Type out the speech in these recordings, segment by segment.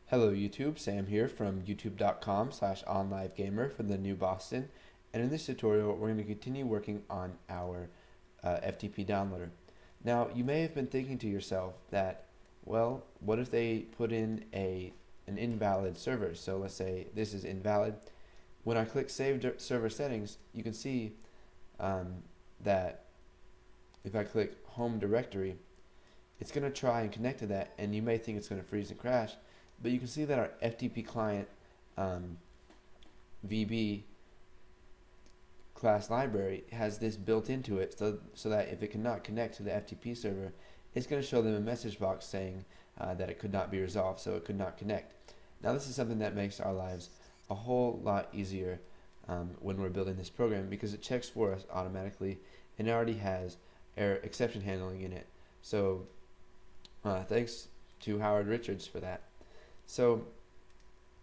Hello YouTube, Sam here from youtube.com/onlivegamer for the new Boston, and in this tutorial we're going to continue working on our FTP downloader. Now you may have been thinking to yourself that, well, what if they put in an invalid server? So let's say this is invalid. When I click Save Server Settings, you can see that if I click Home Directory, it's going to try and connect to that, and you may think it's going to freeze and crash. But you can see that our FTP client VB class library has this built into it, so that if it cannot connect to the FTP server, it's going to show them a message box saying that it could not be resolved, so it could not connect. Now this is something that makes our lives a whole lot easier when we're building this program, because it checks for us automatically and it already has error exception handling in it. So thanks to Howard Richards for that. So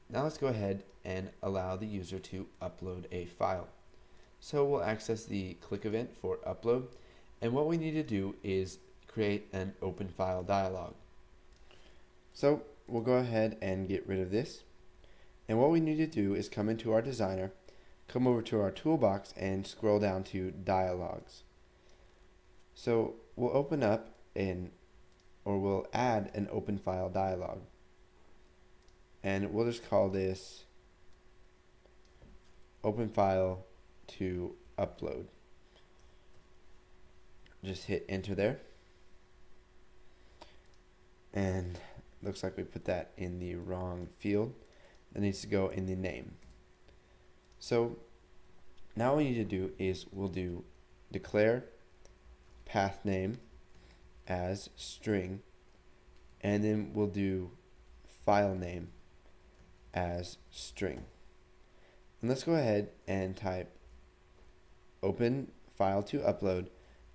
now let's go ahead and allow the user to upload a file. So we'll access the click event for upload, and what we need to do is create an open file dialog. So we'll go ahead and get rid of this, and what we need to do is come into our designer, come over to our toolbox and scroll down to dialogues. So we'll open up we'll add an open file dialog. And we'll just call this open file to upload. Just hit enter there. And looks like we put that in the wrong field. That needs to go in the name. So now what we need to do is we'll do declare path name as string, and then we'll do file name as string. And let's go ahead and type open file to upload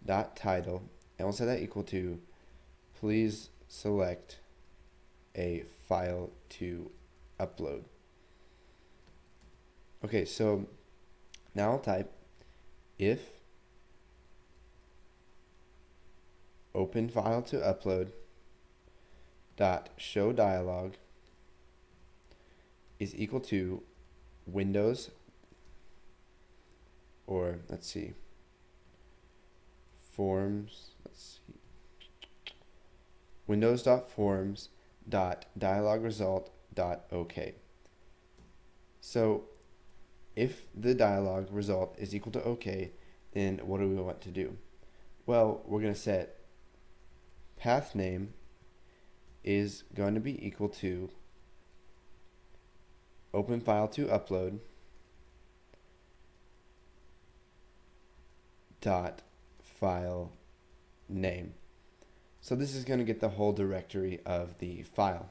dot title, and we'll set that equal to please select a file to upload. Okay, so now I'll type if open file to upload dot show dialog is equal to Windows, or Windows.forms.dialogResult.OK. So if the dialog result is equal to OK, then what do we want to do? Well, we're going to set path name is going to be equal to open file to upload dot file name. So this is going to get the whole directory of the file.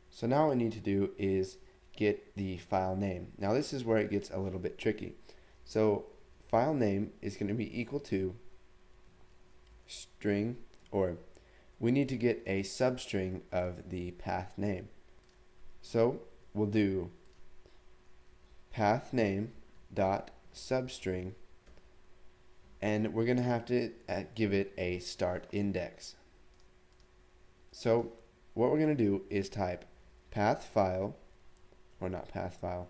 So now what we need to do is get the file name. Now this is where it gets a little bit tricky. So file name is going to be equal to string, or we need to get a substring of the path name. So we'll do path name dot substring, and we're going to have to give it a start index. So what we're going to do is type path file, or not path file,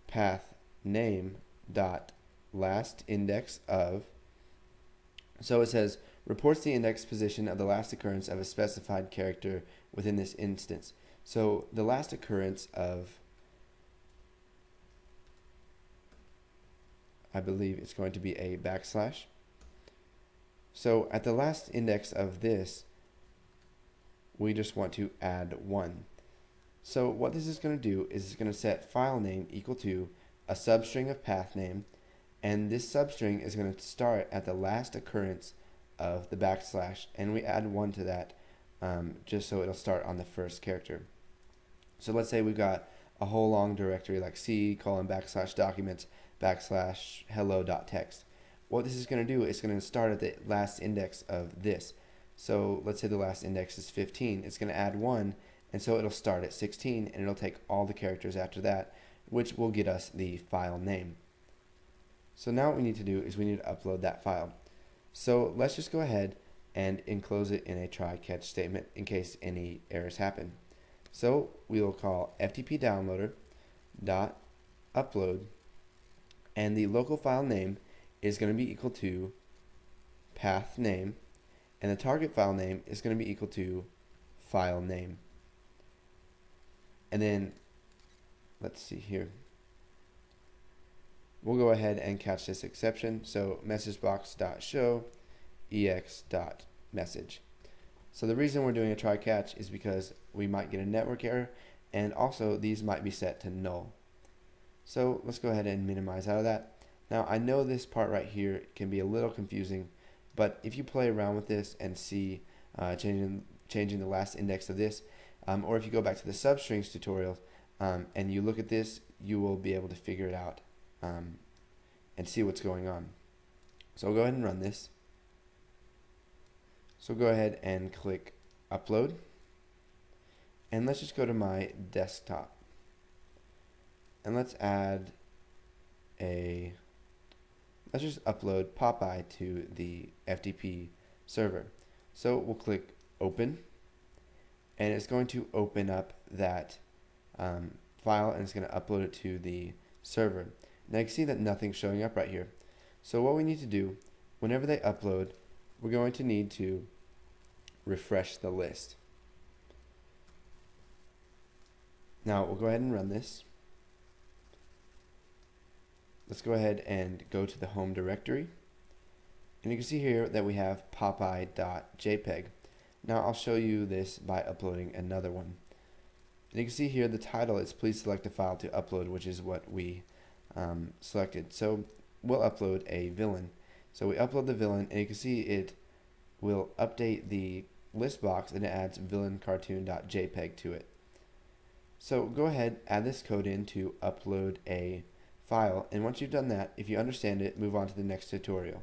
path name dot last index of. So it says reports the index position of the last occurrence of a specified character within this instance. So the last occurrence of, I believe it's going to be a backslash. So at the last index of this, we just want to add 1. So what this is going to do is it's going to set file name equal to a substring of path name, and this substring is going to start at the last occurrence of the backslash, and we add 1 to that just so it'll start on the first character. So let's say we've got a whole long directory like C:\documents \hello.txt. What this is going to do is going to start at the last index of this. So let's say the last index is 15. It's going to add 1, and so it'll start at 16, and it'll take all the characters after that, which will get us the file name. So now what we need to do is we need to upload that file. So let's just go ahead and enclose it in a try catch statement in case any errors happen. So we will call FTP downloader dot upload, and the local file name is going to be equal to path name, and the target file name is going to be equal to file name. And then let's see here. We'll go ahead and catch this exception. So messagebox.show ex.message. So the reason we're doing a try catch is because we might get a network error, and also these might be set to null. So let's go ahead and minimize out of that. Now I know this part right here can be a little confusing, but if you play around with this and see changing the last index of this, or if you go back to the substrings tutorial and you look at this, you will be able to figure it out and see what's going on. So I'll go ahead and run this. So go ahead and click upload, and let's just go to my desktop, and let's just upload Popeye to the FTP server. So we'll click open, and it's going to open up that file, and it's going to upload it to the server. Now you can see that nothing's showing up right here. So what we need to do, whenever they upload, we're going to need to refresh the list. Now we'll go ahead and run this. Let's go ahead and go to the home directory, and you can see here that we have popeye.jpg. Now I'll show you this by uploading another one. And you can see here the title is please select a file to upload, which is what we selected. So we'll upload a villain. So we upload the villain, and you can see it will update the list box, and it adds villaincartoon.jpg to it. So go ahead, add this code in to upload a file, and once you've done that, if you understand it, move on to the next tutorial.